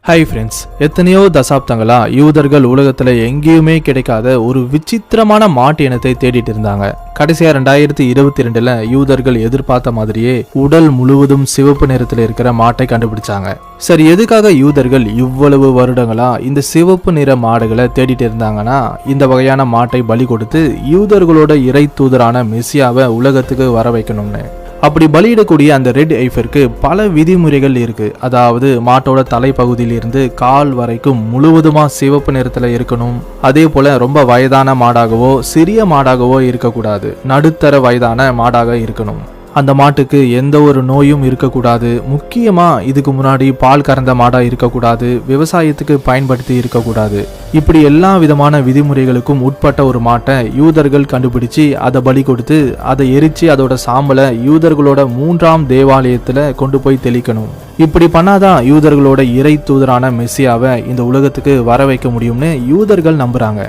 Hi friends, எத்தனையோ தசாப்தங்களா யூதர்கள் உலகத்துல எங்கேயுமே கிடைக்காத ஒரு விசித்திரமான மாட்டு இனத்தை தேடிட்டு இருந்தாங்க. கடைசியா 2022ல யூதர்கள் எதிர்பார்த்த மாதிரியே உடல் முழுவதும் சிவப்பு நிறத்துல இருக்கிற மாட்டை கண்டுபிடிச்சாங்க. சரி, எதுக்காக யூதர்கள் இவ்வளவு வருடங்களா இந்த சிவப்பு நிற மாடுகளை தேடிட்டு இருந்தாங்கன்னா, இந்த வகையான மாட்டை பலி கொடுத்து யூதர்களோட இறை தூதரான மெசியாவை உலகத்துக்கு வர வைக்கணும்னு. அப்படி பலியிடக்கூடிய அந்த ரெட் எய்ஃபிற்கு பல விதிமுறைகள் இருக்கு. அதாவது மாட்டோட தலைப்பகுதியில் இருந்து கால் வரைக்கும் முழுவதுமா சிவப்பு நிறத்துல இருக்கணும். அதே போல ரொம்ப வயதான மாடாகவோ சிறிய மாடாகவோ இருக்கக்கூடாது. நடுத்தர வயதான மாடாக இருக்கணும். அந்த மாட்டுக்கு எந்த ஒரு நோயும் இருக்கக்கூடாது. முக்கியமா இதுக்கு முன்னாடி பால் கறந்த மாடா இருக்கக்கூடாது. விவசாயத்துக்கு பயன்படுத்தி இருக்கக்கூடாது. இப்படி எல்லா விதமான விதிமுறைகளுக்கும் உட்பட்ட ஒரு மாட்டை யூதர்கள் கண்டுபிடிச்சு அதை பலி கொடுத்து அதை எரிச்சு அதோட சாம்பலை யூதர்களோட 3ஆம் தேவாலயத்துல கொண்டு போய் தெளிக்கணும். இப்படி பண்ணாதான் யூதர்களோட இறை தூதரான மெசியாவை இந்த உலகத்துக்கு வர வைக்க முடியும்னு யூதர்கள் நம்புறாங்க.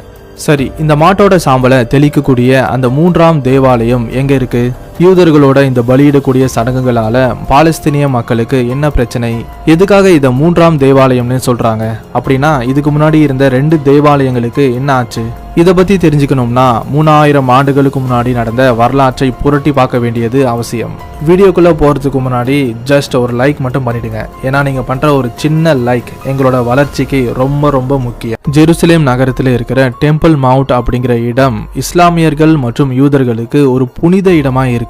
சரி, இந்த மாட்டோட சாம்பலை தெளிக்கக்கூடிய அந்த 3ஆம் தேவாலயம் எங்க இருக்கு? யூதர்களோட இந்த பலியிடக்கூடிய சடங்குகளால பாலஸ்தீனிய மக்களுக்கு என்ன பிரச்சனை? எதுக்காக இதை 3ஆம் தேவாலயம்னு சொல்றாங்க? அப்படின்னா இதுக்கு முன்னாடி இருந்த 2 தேவாலயங்களுக்கு என்ன ஆச்சு? இதை பத்தி தெரிஞ்சுக்கணும்னா 3000 ஆண்டுகளுக்கு முன்னாடி நடந்த வரலாற்றை புரட்டி பார்க்க வேண்டியது அவசியம். வீடியோக்குள்ள போறதுக்கு முன்னாடி ஜஸ்ட் ஒரு லைக் மட்டும் பண்ணிடுங்க. ஏன்னா நீங்க பண்ற ஒரு சின்ன லைக் எங்களோட வளர்ச்சிக்கு ரொம்ப ரொம்ப முக்கியம். ஜெருசலேம் நகரத்தில் இருக்கிற டெம்பிள் மவுண்ட் அப்படிங்கிற இடம் இஸ்லாமியர்கள் மற்றும் யூதர்களுக்கு ஒரு புனித இடமா இருக்கு.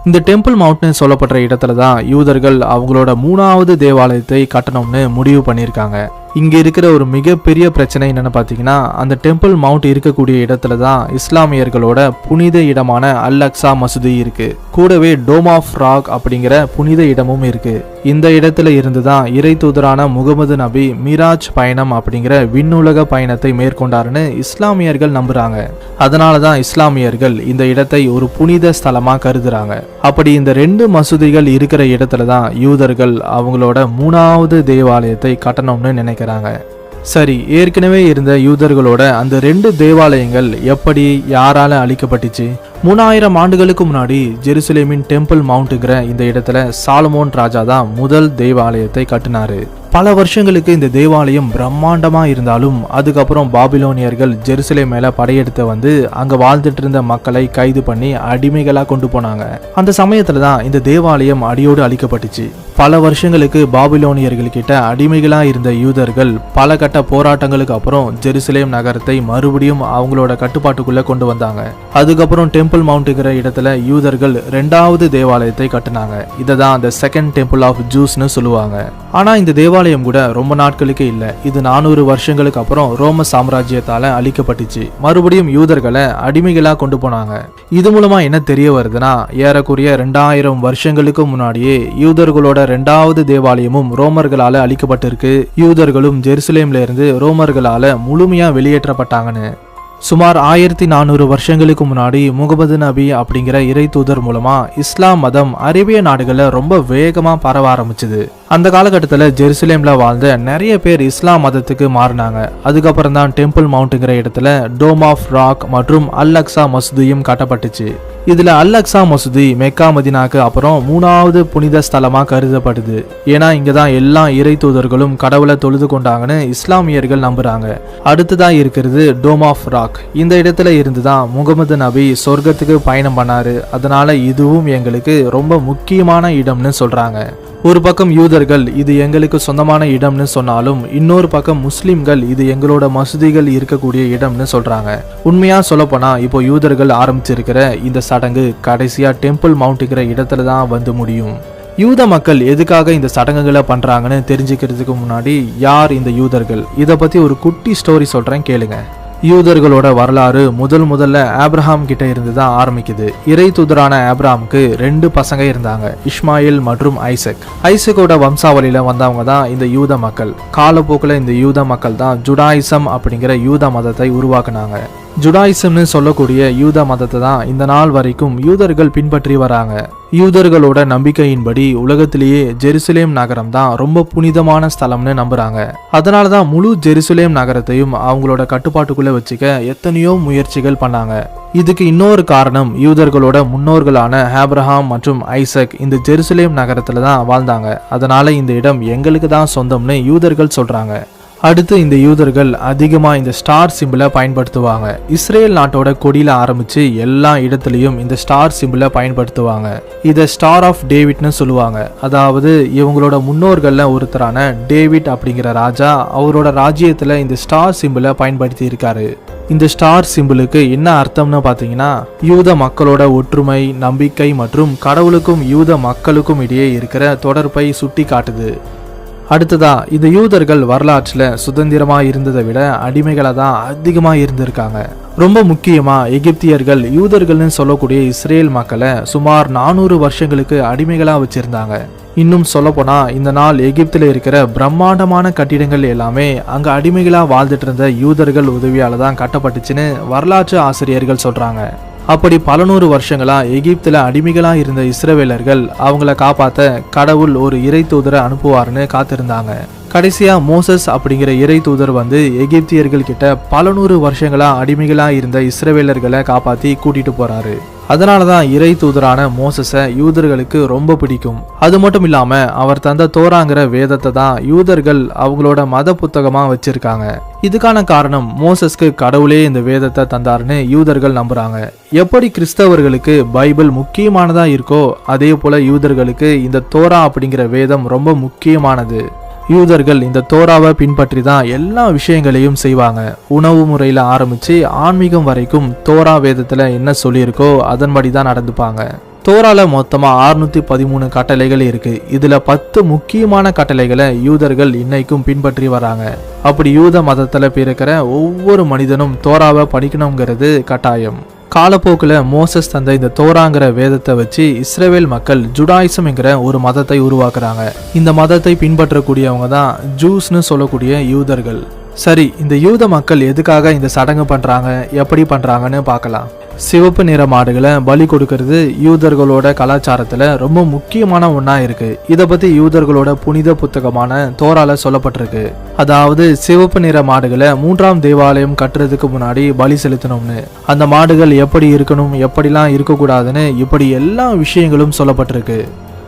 இந்த டெம்பிள் மவுண்ட்னு சொல்லப்படுற இடத்துல தான் யூதர்கள் அவங்களோட 3ஆவது தேவாலயத்தை கட்டணும்னு முடிவு பண்ணியிருக்காங்க. இங்க இருக்கிற ஒரு மிகப்பெரிய பிரச்சனை என்னன்னு பாத்தீங்கன்னா, அந்த டெம்பிள் மவுண்ட் இருக்கக்கூடிய இடத்துல தான் இஸ்லாமியர்களோட புனித இடமான அல் அக்ஸா மசூதி இருக்கு. கூடவே டோம் ஆஃப் ராக் அப்படிங்கிற புனித இடமும் இருக்கு. இந்த இடத்துல இருந்து தான் இறை தூதரான முகமது நபி மிராஜ் பயணம் அப்படிங்கிற விண்ணுலக பயணத்தை மேற்கொண்டாருன்னு இஸ்லாமியர்கள் நம்புறாங்க. அதனாலதான் இஸ்லாமியர்கள் இந்த இடத்தை ஒரு புனித ஸ்தலமா கருதுறாங்க. அப்படி இந்த 2 மசூதிகள் இருக்கிற இடத்துல தான் யூதர்கள் அவங்களோட 3ஆவது தேவாலயத்தை கட்டணும்னு நினைக்கிறாங்க. சரி, ஏற்கனவே இருந்த யூதர்களோட அந்த 2 தேவாலயங்கள் எப்படி யாரால அழிக்கப்பட்டுச்சு? 3000 ஆண்டுகளுக்கு முன்னாடி ஜெருசலேமின் டெம்பிள் மவுண்ட்ங்கிற இந்த இடத்துல சாலமோன் ராஜா தான் முதல் தேவாலயத்தை கட்டினாரு. பல வருஷங்களுக்கு இந்த தேவாலயம் பிரம்மாண்டமா இருந்தாலும் அதுக்கப்புறம் பாபிலோனியர்கள் ஜெருசலேம் மேல படையெடுத்து வந்து அங்க வாழ்ந்துட்டு இருந்த மக்களை கைது பண்ணி அடிமைகளா கொண்டு போனாங்க. அந்த சமயத்துல தான் இந்த தேவாலயம் அடியோடு அழிக்கப்பட்டுச்சு. பல வருஷங்களுக்கு பாபிலோனியர்கள் கிட்ட அடிமைகளா இருந்த யூதர்கள் பல கட்ட போராட்டங்களுக்கு அப்புறம் ஜெருசலேம் நகரத்தை மறுபடியும் அவங்களோட கட்டுப்பாட்டுக்குள்ள கொண்டு வந்தாங்க. அதுக்கப்புறம் டெம்பிள் மவுண்ட்ங்கிற இடத்துல யூதர்கள் 2ஆவது தேவாலயத்தை கட்டினாங்க. இதை தான் அந்த செகண்ட் டெம்பிள் ஆஃப் ஜூஸ்னு சொல்லுவாங்க. ஆனா இந்த தேவாலயம் கூட ரொம்ப நாட்களுக்கு இல்ல. இது 400 வருஷங்களுக்கு அப்புறம் ரோம சாம்ராஜ்யத்தால அழிக்கப்பட்டுச்சு. மறுபடியும் யூதர்களை அடிமைகளா கொண்டு போனாங்க. இது மூலமா என்ன தெரிய வருதுன்னா, ஏறக்குறைய 2000 வருஷங்களுக்கு முன்னாடியே யூதர்களோட 2ஆவது தேவாலயமும் ரோமர்களால அழிக்கப்பட்டிருக்கு. யூதர்களும் ஜெருசலேம்ல இருந்து ரோமர்களால முழுமையா வெளியேற்றப்பட்டாங்கன்னு. சுமார் 1400 வருஷங்களுக்கு முன்னாடி முகமது நபி அப்படிங்கிற இறை தூதர் மூலமா இஸ்லாம் மதம் அரேபிய நாடுகள்ல ரொம்ப வேகமா பரவ ஆரம்பிச்சுது. அந்த காலகட்டத்தில் ஜெருசலேம்ல வாழ்ந்த நிறைய பேர் இஸ்லாம் மதத்துக்கு மாறினாங்க. அதுக்கப்புறம் தான் டெம்பிள் மவுண்ட்ங்கிற இடத்துல டோம் ஆஃப் ராக் மற்றும் அல் அக்ஸா மசூதியும் கட்டப்பட்டுச்சு. இதுல அல் அக்ஸா மசூதி மெக்கா மதினாக்கு அப்புறம் 3ஆவது புனித ஸ்தலமா கருதப்படுது. ஏன்னா இங்கதான் எல்லா இறை தூதர்களும் கடவுளை தொழுது கொண்டாங்கன்னு இஸ்லாமியர்கள் நம்புறாங்க. அடுத்ததான் இருக்கிறது டோம் ஆஃப் ராக். இந்த இடத்துல இருந்துதான் முகமது நபி சொர்க்கத்துக்கு பயணம் பண்ணாரு. அதனால இதுவும் எங்களுக்கு ரொம்ப முக்கியமான இடம்னு சொல்றாங்க. ஒரு பக்கம் யூதர்கள் இது எங்களுக்கு சொந்தமான இடம்னு சொன்னாலும் இன்னொரு பக்கம் முஸ்லிம்கள் இது எங்களோட மசூதிகள் இருக்கக்கூடிய இடம்னு சொல்றாங்க. உண்மையா சொல்லப்போனா இப்போ யூதர்கள் ஆரம்பிச்சிருக்கிற இந்த சடங்கு கடைசியா டெம்பிள் மவுண்ட்ங்கிற இடத்துல தான் வந்து முடியும். யூத மக்கள் எதுக்காக இந்த சடங்குகளை பண்றாங்கன்னு தெரிஞ்சுக்கிறதுக்கு முன்னாடி யார் இந்த யூதர்கள், இதை பத்தி ஒரு குட்டி ஸ்டோரி சொல்றேன், கேளுங்க. யூதர்களோட வரலாறு முதல்ல ஆப்ரஹாம் கிட்ட இருந்து தான் ஆரம்பிக்குது. இறை தூதரான ஆப்ரஹாமுக்கு 2 பசங்க இருந்தாங்க, இஸ்மாயில் மற்றும் ஐசக். ஐசக்கோட வம்சாவளியில வந்தவங்க தான் இந்த யூத மக்கள். காலப்போக்கில் இந்த யூத மக்கள் தான் ஜுடாயிசம் அப்படிங்கிற யூத மதத்தை உருவாக்குனாங்க. ஜுடாயிசம்னு சொல்லக்கூடிய யூத மதத்தை தான் இந்த நாள் வரைக்கும் யூதர்கள் பின்பற்றி வராங்க. யூதர்களோட நம்பிக்கையின்படி உலகத்திலேயே ஜெருசலேம் நகரம் தான் ரொம்ப புனிதமான ஸ்தலம்னு நம்புறாங்க. அதனாலதான் முழு ஜெருசலேம் நகரத்தையும் அவங்களோட கட்டுப்பாட்டுக்குள்ள வச்சுக்க எத்தனையோ முயற்சிகள் பண்ணாங்க. இதுக்கு இன்னொரு காரணம், யூதர்களோட முன்னோர்களான ஆபிரகாம் மற்றும் ஐசக் இந்த ஜெருசலேம் நகரத்துல தான் வாழ்ந்தாங்க. அதனால இந்த இடம் எங்களுக்கு தான் சொந்தம்னு யூதர்கள் சொல்றாங்க. அடுத்து இந்த யூதர்கள் அதிகமாக இந்த ஸ்டார் சிம்பிளை பயன்படுத்துவாங்க. இஸ்ரேல் நாட்டோட கொடியில் ஆரம்பித்து எல்லா இடத்துலையும் இந்த ஸ்டார் சிம்பிளை பயன்படுத்துவாங்க. இதை ஸ்டார் ஆஃப் டேவிட்னு சொல்லுவாங்க. அதாவது இவங்களோட முன்னோர்களில் ஒருத்தரான டேவிட் அப்படிங்கிற ராஜா அவரோட ராஜ்யத்தில் இந்த ஸ்டார் சிம்பிளை பயன்படுத்தி இருக்காரு. இந்த ஸ்டார் சிம்பிளுக்கு என்ன அர்த்தம்னு பார்த்தீங்கன்னா, யூத மக்களோட ஒற்றுமை, நம்பிக்கை மற்றும் கடவுளுக்கும் யூத மக்களுக்கும் இடையே இருக்கிற தொடர்பை சுட்டி காட்டுது. அடுத்ததா, இந்த யூதர்கள் வரலாற்றில் சுதந்திரமாக இருந்ததை விட அடிமைகளாக தான் அதிகமாக இருந்திருக்காங்க. ரொம்ப முக்கியமாக எகிப்தியர்கள் யூதர்கள்னு சொல்லக்கூடிய இஸ்ரேல் மக்களை சுமார் 400 வருஷங்களுக்கு அடிமைகளாக வச்சுருந்தாங்க. இன்னும் சொல்லப்போனால் இந்த நாள் எகிப்தில் இருக்கிற பிரம்மாண்டமான கட்டிடங்கள் எல்லாமே அங்கே அடிமைகளாக வாழ்ந்துட்டு இருந்த யூதர்கள் உதவியால் தான் கட்டப்பட்டுச்சுன்னு வரலாற்று ஆசிரியர்கள் சொல்கிறாங்க. அப்படி பல நூறு வருஷங்களா எகிப்தில் அடிமைகளா இருந்த இஸ்ரவேலர்கள் அவங்கள காப்பாற்ற கடவுள் ஒரு இறை தூதரை அனுப்புவார்னு காத்திருந்தாங்க. கடைசியா மோசஸ் அப்படிங்கிற இறை தூதர் வந்து எகிப்தியர்கள் கிட்ட பல நூறு வருஷங்களா அடிமைகளா இருந்த இஸ்ரவேலர்களை காப்பாத்தி கூட்டிட்டு போறாரு. அதனாலதான் இறை தூதரான மோசஸை யூதர்களுக்கு ரொம்ப பிடிக்கும். அது மட்டும் இல்லாம அவர் தந்த தோராங்கிற வேதத்தை தான் யூதர்கள் அவங்களோட மத புத்தகமா வச்சிருக்காங்க. இதுக்கான காரணம், மோசஸ்க்கு கடவுளே இந்த வேதத்தை தந்தாருன்னு யூதர்கள் நம்புறாங்க. எப்படி கிறிஸ்தவர்களுக்கு பைபிள் முக்கியமானதா இருக்கோ அதே போல யூதர்களுக்கு இந்த தோரா அப்படிங்கிற வேதம் ரொம்ப முக்கியமானது. யூதர்கள் இந்த தோராவை பின்பற்றி தான் எல்லா விஷயங்களையும் செய்வாங்க. உணவு முறையில் ஆரம்பித்து ஆன்மீகம் வரைக்கும் தோரா வேதத்தில் என்ன சொல்லியிருக்கோ அதன்படி தான் நடந்துப்பாங்க. தோரால மொத்தமாக 613 கட்டளைகள் இருக்கு. இதில் 10 முக்கியமான கட்டளைகளை யூதர்கள் இன்னைக்கும் பின்பற்றி வராங்க. அப்படி யூத மதத்தில் பிறக்கிற ஒவ்வொரு மனிதனும் தோராவை படிக்கணுங்கிறது கட்டாயம். காலப்போக்கில் மோசஸ் தந்த இந்த தோராங்கிற வேதத்தை வச்சு இஸ்ரேல் மக்கள் ஜுடாயிசம்ங்கிற ஒரு மதத்தை உருவாக்குறாங்க. இந்த மதத்தை பின்பற்றக்கூடியவங்க தான் ஜூஸ்னு சொல்லக்கூடிய யூதர்கள். சரி, இந்த யூத மக்கள் எதுக்காக இந்த சடங்கு பண்றாங்க, எப்படி பண்றாங்கன்னு பார்க்கலாம். சிவப்பு நிற மாடுகளை பலி கொடுக்கறது யூதர்களோட கலாச்சாரத்துல ரொம்ப முக்கியமான ஒண்ணா இருக்கு. இதை பத்தி யூதர்களோட புனித புத்தகமான தோரால சொல்லப்பட்டிருக்கு. அதாவது சிவப்பு நிற மாடுகளை 3ஆம் தேவாலயம் கட்டுறதுக்கு முன்னாடி பலி செலுத்தணும்னு, அந்த மாடுகள் எப்படி இருக்கணும், எப்படிலாம் இருக்கக்கூடாதுன்னு இப்படி எல்லா விஷயங்களும் சொல்லப்பட்டிருக்கு.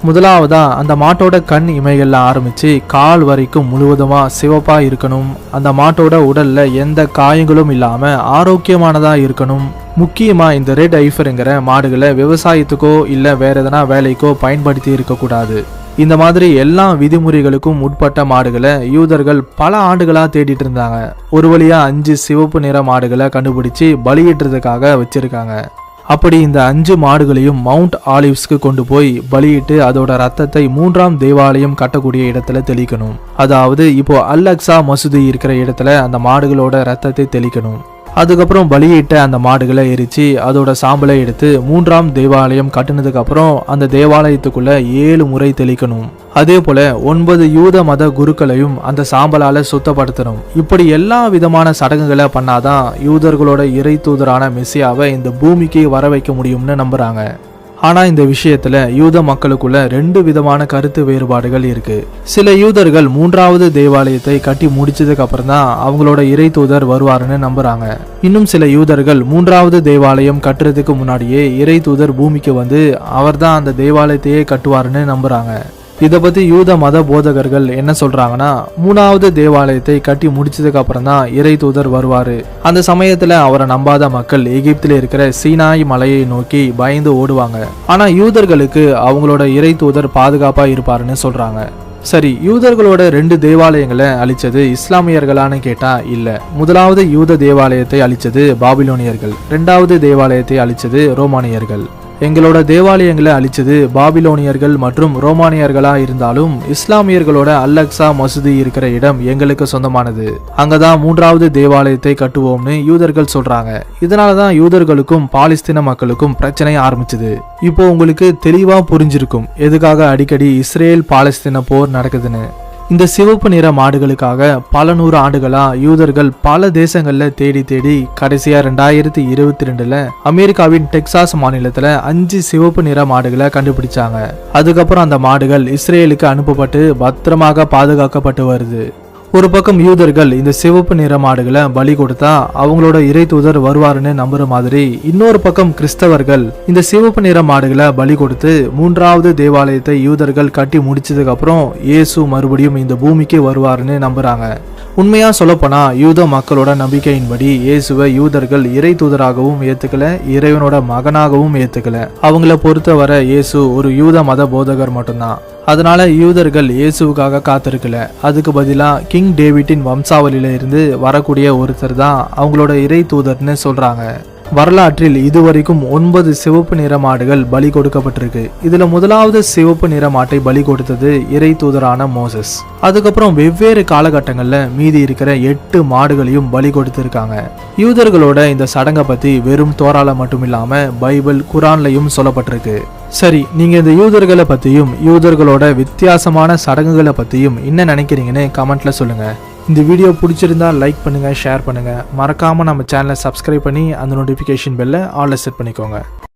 முதலாவதா அந்த மாட்டோட கண் இமைகள்ல ஆரம்பிச்சு கால் வரைக்கும் முழுவதுமா சிவப்பா இருக்கணும். அந்த மாட்டோட உடல்ல எந்த காயங்களும் இல்லாம ஆரோக்கியமானதா இருக்கணும். முக்கியமா இந்த ரெட் ஐஃபருங்கிற மாடுகளை விவசாயத்துக்கோ இல்ல வேற எதனா வேலைக்கோ பயன்படுத்தி இருக்கக்கூடாது. இந்த மாதிரி எல்லா விதிமுறைகளுக்கும் உட்பட்ட மாடுகளை யூதர்கள் பல ஆண்டுகளா தேடிட்டு இருந்தாங்க. ஒரு வழியா 5 சிவப்பு நிற மாடுகளை கண்டுபிடிச்சு பலியிடுறதுக்காக வச்சிருக்காங்க. அப்படி இந்த 5 மாடுகளையும் மவுண்ட் ஆலிவ்ஸ்க்கு கொண்டு போய் பலியிட்டு அதோட ரத்தத்தை 3ஆம் தேவாலயம் கட்டக்கூடிய இடத்துல தெளிக்கணும். அதாவது இப்போ அல் அக்ஸா மசூதி இருக்கிற இடத்துல அந்த மாடுகளோட ரத்தத்தை தெளிக்கணும். அதுக்கப்புறம் பலியிட்ட அந்த மாடுகளை எரிச்சு அதோட சாம்பலை எடுத்து 3ஆம் தேவாலயம் கட்டினதுக்கு அப்புறம் அந்த தேவாலயத்துக்குள்ள 7 முறை தெளிக்கணும். அதே போல 9 யூத மத குருக்களையும் அந்த சாம்பலால சுத்தப்படுத்தணும். இப்படி எல்லா விதமான சடங்குகளை பண்ணாதான் யூதர்களோட இறை தூதரான மெசியாவை இந்த பூமிக்கு வர வைக்க முடியும்னு நம்புறாங்க. ஆனா இந்த விஷயத்துல யூத மக்களுக்குள்ள 2 விதமான கருத்து வேறுபாடுகள் இருக்கு. சில யூதர்கள் 3ஆவது தேவாலயத்தை கட்டி முடிச்சதுக்கு அப்புறம் தான் அவங்களோட இறை தூதர் வருவாருன்னு நம்புறாங்க. இன்னும் சில யூதர்கள் 3ஆவது தேவாலயம் கட்டுறதுக்கு முன்னாடியே இறை தூதர் பூமிக்கு வந்து அவர் தான் அந்த தேவாலயத்தையே கட்டுவாருன்னு நம்புறாங்க. இதை பத்தி யூத மத போதகர்கள் என்ன சொல்றாங்கன்னா, 3ஆவது தேவாலயத்தை கட்டி முடிச்சதுக்கு அப்புறம் தான் இறை தூதர் வருவாரு. அந்த சமயத்துல அவரை நம்பாத மக்கள் எகிப்தில் இருக்கிற சீனாய் மலையை நோக்கி பயந்து ஓடுவாங்க. ஆனா யூதர்களுக்கு அவங்களோட இறை தூதர் பாதுகாப்பா இருப்பாருன்னு சொல்றாங்க. சரி, யூதர்களோட 2 தேவாலயங்களை அழிச்சது இஸ்லாமியர்களான்னு கேட்டா இல்ல. முதலாவது யூத தேவாலயத்தை அழிச்சது பாபிலோனியர்கள், 2வது தேவாலயத்தை அழிச்சது ரோமானியர்கள். எங்களோட தேவாலயங்களை அழிச்சது பாபிலோனியர்கள் மற்றும் ரோமானியர்களா இருந்தாலும் இஸ்லாமியர்களோட அல் அக்ஸா மசூதி இருக்கிற இடம் எங்களுக்கு சொந்தமானது. அங்கதான் 3ஆவது தேவாலயத்தை கட்டுவோம்னு யூதர்கள் சொல்றாங்க. இதனாலதான் யூதர்களுக்கும் பாலஸ்தீன மக்களுக்கும் பிரச்சனை ஆரம்பிச்சது. இப்போ உங்களுக்கு தெளிவா புரிஞ்சிருக்கும் எதுக்காக அடிக்கடி இஸ்ரேல் பாலஸ்தீன போர் நடக்குதுன்னு. இந்த சிவப்பு நிற மாடுகளுக்காக பல நூறு ஆண்டுகளா யூதர்கள் பல தேசங்கள்ல தேடி தேடி கடைசியா 2022ல அமெரிக்காவின் டெக்சாஸ் மாநிலத்துல 5 சிவப்பு நிற மாடுகளை கண்டுபிடிச்சாங்க. அதுக்கப்புறம் அந்த மாடுகள் இஸ்ரேலுக்கு அனுப்பப்பட்டு பத்திரமாக பாதுகாக்கப்பட்டு வருது. ஒரு பக்கம் யூதர்கள் இந்த சிவப்பு நிற மாடுகளை பலி கொடுத்தா அவங்களோட இறை தூதர் வருவாருன்னு நம்புற மாதிரி, இன்னொரு பக்கம் கிறிஸ்தவர்கள் இந்த சிவப்பு நிற மாடுகளை பலி கொடுத்து 3வது தேவாலயத்தை யூதர்கள் கட்டி முடிச்சதுக்கு அப்புறம் இயேசு மறுபடியும் இந்த பூமிக்கு வருவாருன்னு நம்புறாங்க. உண்மையா சொல்லப்போனா யூத மக்களோட நம்பிக்கையின்படி இயேசுவை யூதர்கள் இறை தூதராகவும் ஏத்துக்கல, இறைவனோட மகனாகவும் ஏத்துக்கல. அவங்கள பொறுத்தவரை இயேசு ஒரு யூத மத போதகர் மட்டும்தான். அதனால யூதர்கள் இயேசுவுக்காக காத்திருக்கல. அதுக்கு பதிலா கிங் டேவிட்டின் வம்சாவளியில இருந்து வரக்கூடிய ஒருத்தர் தான் அவங்களோட இறை தூதர்னு சொல்றாங்க. வரலாற்றில் இதுவரைக்கும் 9 சிவப்பு நிற மாடுகள் பலி கொடுக்கப்பட்டிருக்கு. இதுல முதலாவது சிவப்பு நிற மாட்டை பலி கொடுத்தது இறை தூதரான மோசஸ். அதுக்கப்புறம் வெவ்வேறு காலகட்டங்கள்ல மீதி இருக்கிற 8 மாடுகளையும் பலி கொடுத்திருக்காங்க. யூதர்களோட இந்த சடங்கை பத்தி வெறும் தோரால மட்டும் இல்லாம பைபிள் குரான்லயும் சொல்லப்பட்டிருக்கு. சரி, நீங்க இந்த யூதர்களை பத்தியும் யூதர்களோட வித்தியாசமான சடங்குகளை பத்தியும் என்ன நினைக்கிறீங்கன்னு கமெண்ட்ல சொல்லுங்க. இந்த வீடியோ பிடிச்சிருந்தா லைக் பண்ணுங்க, ஷேர் பண்ணுங்க. மறக்காம நம்ம சேனலை சப்ஸ்கிரைப் பண்ணி அந்த நோட்டிஃபிகேஷன் பெல்லை ஆல்ல செட் பண்ணிக்கோங்க.